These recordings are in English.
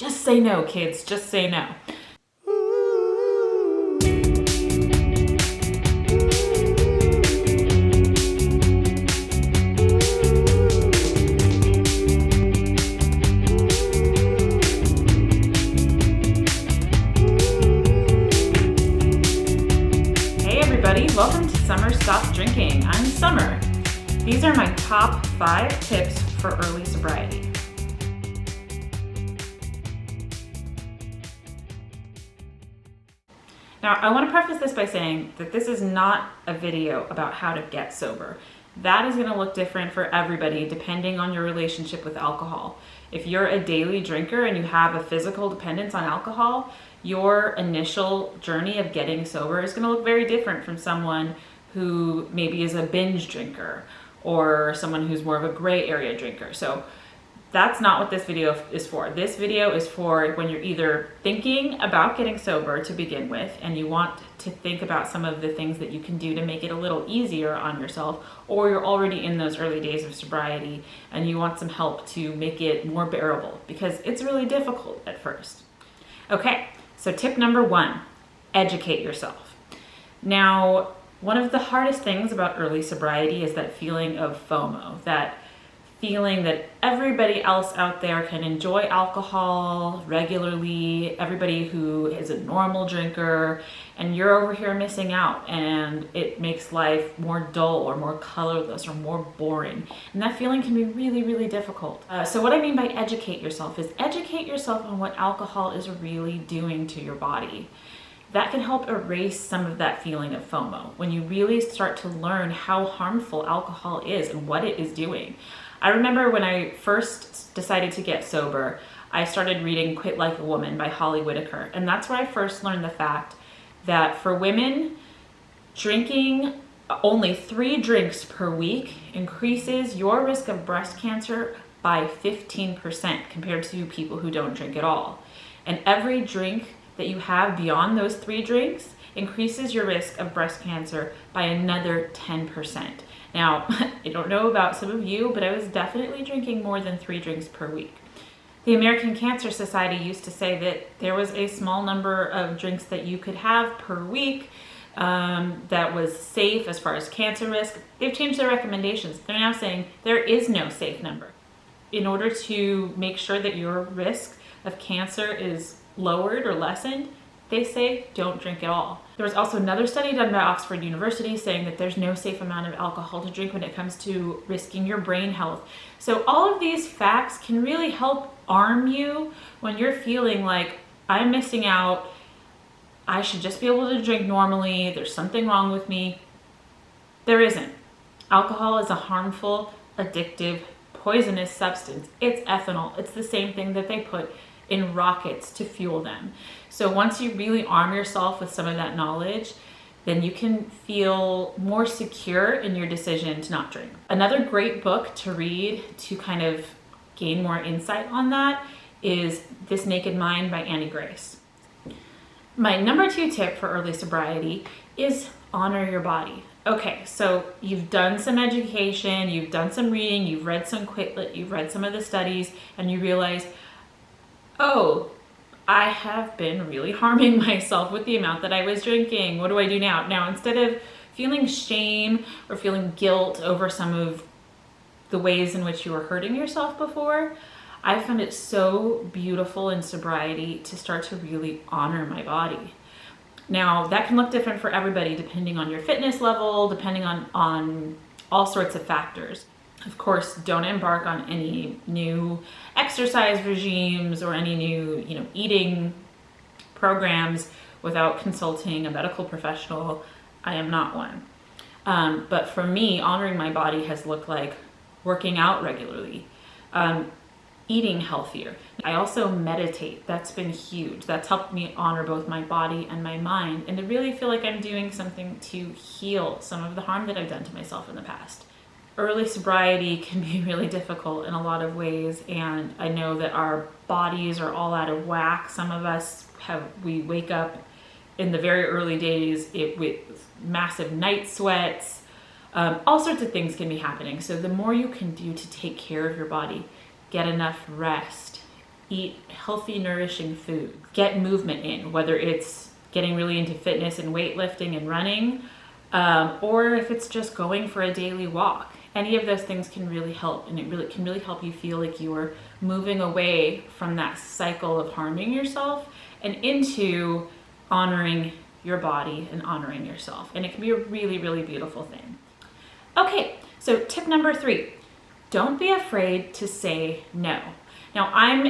Just say no, kids, just say no. Welcome to Summer Stop Drinking. I'm Summer. These are my top 5 tips for early sobriety. Now, I want to preface this by saying that this is not a video about how to get sober. That is going to look different for everybody depending on your relationship with alcohol. If you're a daily drinker and you have a physical dependence on alcohol, your initial journey of getting sober is going to look very different from someone who maybe is a binge drinker or someone who's more of a gray area drinker. So that's not what this video is for. This video is for when you're either thinking about getting sober to begin with and you want to think about some of the things that you can do to make it a little easier on yourself, or you're already in those early days of sobriety and you want some help to make it more bearable because it's really difficult at first. Okay, so tip number 1, educate yourself. Now, one of the hardest things about early sobriety is that feeling of FOMO, that feeling that everybody else out there can enjoy alcohol regularly, everybody who is a normal drinker, and you're over here missing out, and it makes life more dull or more colorless or more boring. And that feeling can be really, really difficult. So what I mean by educate yourself is educate yourself on what alcohol is really doing to your body. That can help erase some of that feeling of FOMO when you really start to learn how harmful alcohol is and what it is doing. I remember when I first decided to get sober, I started reading Quit Like a Woman by Holly Whitaker. And that's where I first learned the fact that for women, drinking only 3 drinks per week increases your risk of breast cancer by 15% compared to people who don't drink at all. And every drink that you have beyond those 3 drinks increases your risk of breast cancer by another 10%. Now, I don't know about some of you, but I was definitely drinking more than 3 drinks per week. The American Cancer Society used to say that there was a small number of drinks that you could have per week that was safe as far as cancer risk. They've changed their recommendations. They're now saying there is no safe number. In order to make sure that your risk of cancer is lowered or lessened, they say don't drink at all. There was also another study done by Oxford University saying that there's no safe amount of alcohol to drink when it comes to risking your brain health. So all of these facts can really help arm you when you're feeling like I'm missing out, I should just be able to drink normally, there's something wrong with me. There isn't. Alcohol is a harmful, addictive, poisonous substance. It's ethanol. It's the same thing that they put in rockets to fuel them. So once you really arm yourself with some of that knowledge, then you can feel more secure in your decision to not drink. Another great book to read to kind of gain more insight on that is This Naked Mind by Annie Grace. My number 2 tip for early sobriety is honor your body. Okay, so you've done some education, you've done some reading, you've read some Quitlet, you've read some of the studies, and you realize, oh, I have been really harming myself with the amount that I was drinking. What do I do now? Now, instead of feeling shame or feeling guilt over some of the ways in which you were hurting yourself before, I found it so beautiful in sobriety to start to really honor my body. Now, that can look different for everybody depending on your fitness level, depending on all sorts of factors. Of course, don't embark on any new exercise regimes or any new, eating programs without consulting a medical professional. I am not one. But for me, honoring my body has looked like working out regularly, eating healthier. I also meditate. That's been huge. That's helped me honor both my body and my mind, and to really feel like I'm doing something to heal some of the harm that I've done to myself in the past. Early sobriety can be really difficult in a lot of ways, and I know that our bodies are all out of whack. Some of us we wake up in the very early days with massive night sweats. All sorts of things can be happening. So the more you can do to take care of your body, get enough rest, eat healthy, nourishing food, get movement in, whether it's getting really into fitness and weightlifting and running, or if it's just going for a daily walk. Any of those things can really help, and it can really help you feel like you are moving away from that cycle of harming yourself and into honoring your body and honoring yourself. And it can be a really, really beautiful thing. Okay, so tip number 3, don't be afraid to say no. Now, I'm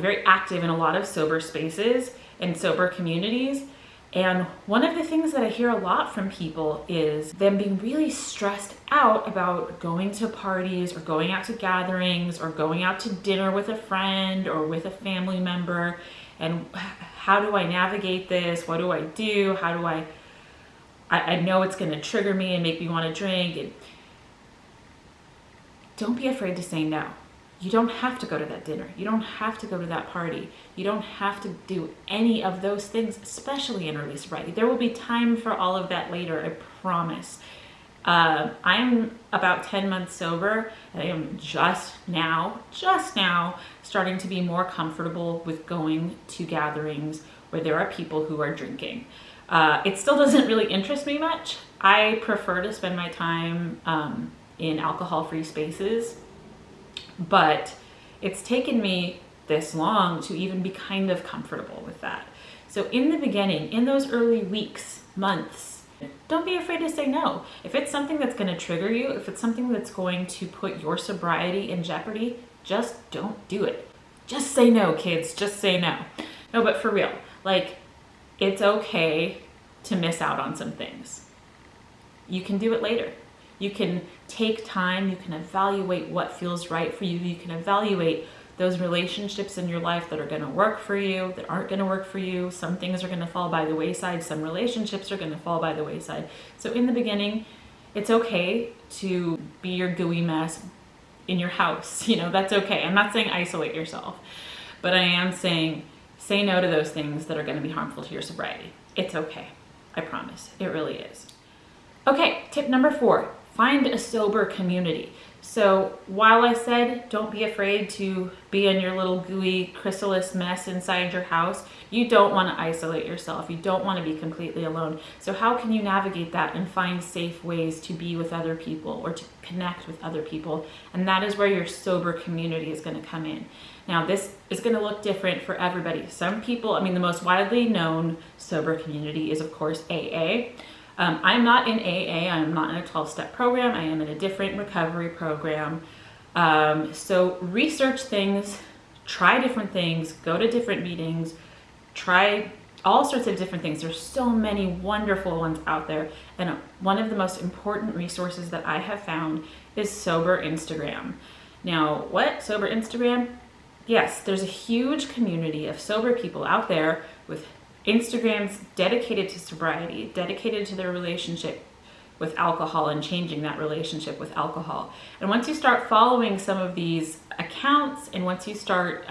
very active in a lot of sober spaces and sober communities. And one of the things that I hear a lot from people is them being really stressed out about going to parties or going out to gatherings or going out to dinner with a friend or with a family member. And how do I navigate this? What do I do? How do I know it's going to trigger me and make me want to drink. And don't be afraid to say no. You don't have to go to that dinner. You don't have to go to that party. You don't have to do any of those things, especially in early sobriety. There will be time for all of that later, I promise. I'm about 10 months sober, and I am just now starting to be more comfortable with going to gatherings where there are people who are drinking. It still doesn't really interest me much. I prefer to spend my time in alcohol-free spaces, but it's taken me this long to even be kind of comfortable with that. So in the beginning, in those early weeks, months, don't be afraid to say no. If it's something that's going to trigger you, if it's something that's going to put your sobriety in jeopardy, just don't do it. Just say no, kids. Just say no. No, but for real, like, it's okay to miss out on some things. You can do it later. You can take time, you can evaluate what feels right for you, you can evaluate those relationships in your life that are going to work for you, that aren't going to work for you. Some things are going to fall by the wayside, some relationships are going to fall by the wayside. So in the beginning, it's okay to be your gooey mess in your house. That's okay. I'm not saying isolate yourself, but I am saying say no to those things that are going to be harmful to your sobriety. It's okay. I promise. It really is. Okay, tip number 4. Find a sober community. So while I said don't be afraid to be in your little gooey chrysalis mess inside your house, you don't want to isolate yourself. You don't want to be completely alone. So how can you navigate that and find safe ways to be with other people or to connect with other people? And that is where your sober community is going to come in. Now, this is going to look different for everybody. Some people, the most widely known sober community is, of course, AA. I'm not in AA, I'm not in a 12-step program, I am in a different recovery program. So research things, try different things, go to different meetings, try all sorts of different things. There's so many wonderful ones out there. And one of the most important resources that I have found is Sober Instagram. Now, what? Sober Instagram? Yes, there's a huge community of sober people out there with Instagrams dedicated to sobriety, dedicated to their relationship with alcohol and changing that relationship with alcohol. And once you start following some of these accounts and once you start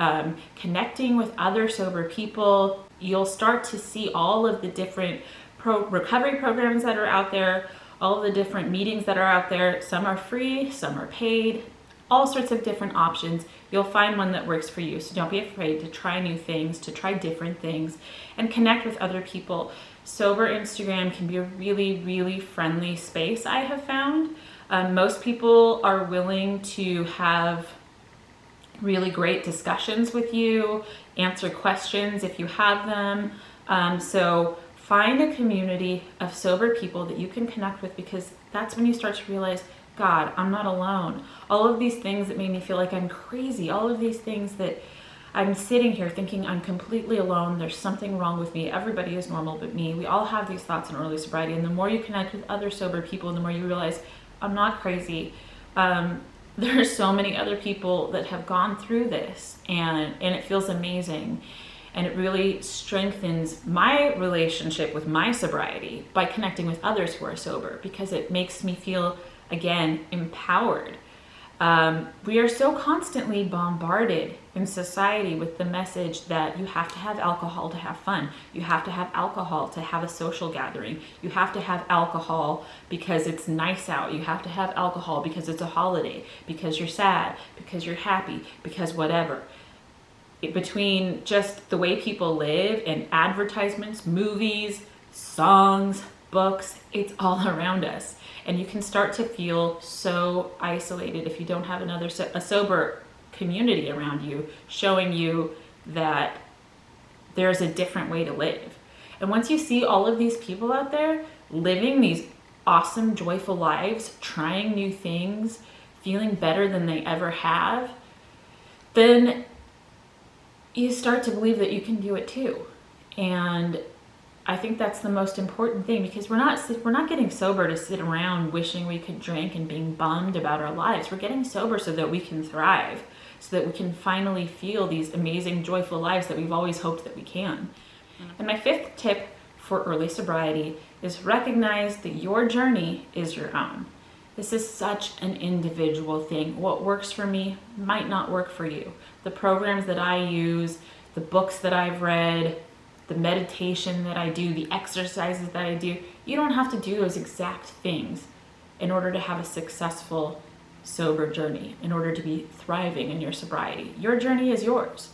connecting with other sober people, you'll start to see all of the different recovery programs that are out there, all of the different meetings that are out there. Some are free, some are paid, all sorts of different options. You'll find one that works for you. So don't be afraid to try new things, to try different things, and connect with other people. Sober Instagram can be a really, really friendly space, I have found. Most people are willing to have really great discussions with you, answer questions if you have them. So find a community of sober people that you can connect with, because that's when you start to realize, God, I'm not alone. All of these things that made me feel like I'm crazy, all of these things that I'm sitting here thinking I'm completely alone, there's something wrong with me, everybody is normal but me. We all have these thoughts in early sobriety, and the more you connect with other sober people, the more you realize, I'm not crazy. There are so many other people that have gone through this, and it feels amazing. And it really strengthens my relationship with my sobriety by connecting with others who are sober, because it makes me feel, again, empowered. We are so constantly bombarded in society with the message that you have to have alcohol to have fun. You have to have alcohol to have a social gathering. You have to have alcohol because it's nice out. You have to have alcohol because it's a holiday, because you're sad, because you're happy, because whatever. between just the way people live and advertisements, movies, songs, books, it's all around us. And you can start to feel so isolated if you don't have a sober community around you showing you that there's a different way to live. And once you see all of these people out there living these awesome, joyful lives, trying new things, feeling better than they ever have, then you start to believe that you can do it too. And I think that's the most important thing, because we're not getting sober to sit around wishing we could drink and being bummed about our lives. We're getting sober so that we can thrive, so that we can finally feel these amazing, joyful lives that we've always hoped that we can. And my 5th tip for early sobriety is recognize that your journey is your own. This is such an individual thing. What works for me might not work for you. The programs that I use, the books that I've read, the meditation that I do, the exercises that I do, you don't have to do those exact things in order to have a successful sober journey, in order to be thriving in your sobriety. Your journey is yours.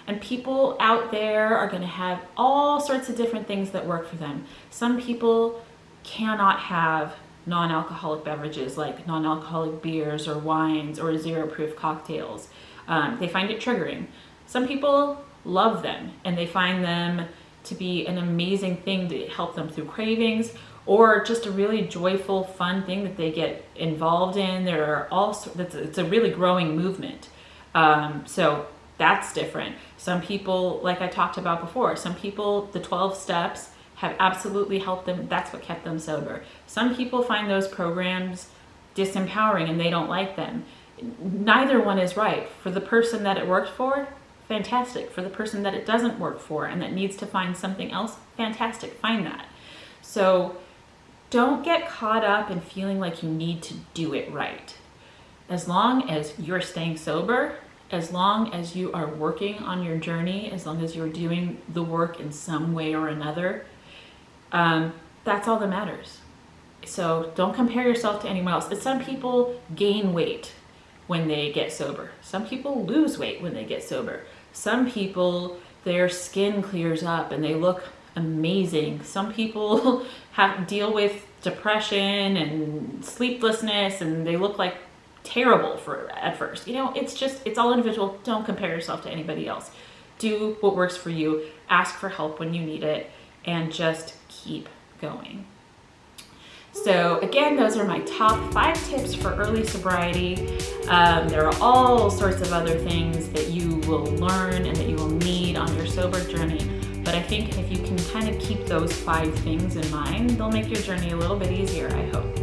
And people out there are going to have all sorts of different things that work for them. Some people cannot have non-alcoholic beverages like non-alcoholic beers or wines or zero-proof cocktails. They find it triggering. Some people love them and they find them to be an amazing thing to help them through cravings, or just a really joyful, fun thing that they get involved in. There are it's a really growing movement. So that's different. Some people, like I talked about before, some people, the 12 steps have absolutely helped them. That's what kept them sober. Some people find those programs disempowering and they don't like them. Neither one is right. For the person that it worked for, fantastic. For the person that it doesn't work for and that needs to find something else, fantastic. Find that. So don't get caught up in feeling like you need to do it right. As long as you're staying sober, as long as you are working on your journey, as long as you're doing the work in some way or another, that's all that matters. So don't compare yourself to anyone else. Some people gain weight when they get sober. Some people lose weight when they get sober. Some people, their skin clears up and they look amazing. Some people deal with depression and sleeplessness and they look like terrible at first. It's all individual. Don't compare yourself to anybody else. Do what works for you. Ask for help when you need it and just keep going. So again, those are my top 5 tips for early sobriety. There are all sorts of other things that you will learn and that you will need on your sober journey. But I think if you can kind of keep those 5 things in mind, they'll make your journey a little bit easier, I hope.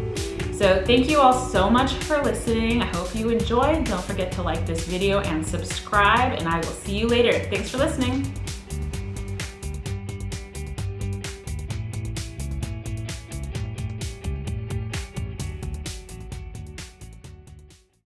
So thank you all so much for listening. I hope you enjoyed. Don't forget to like this video and subscribe, and I will see you later. Thanks for listening.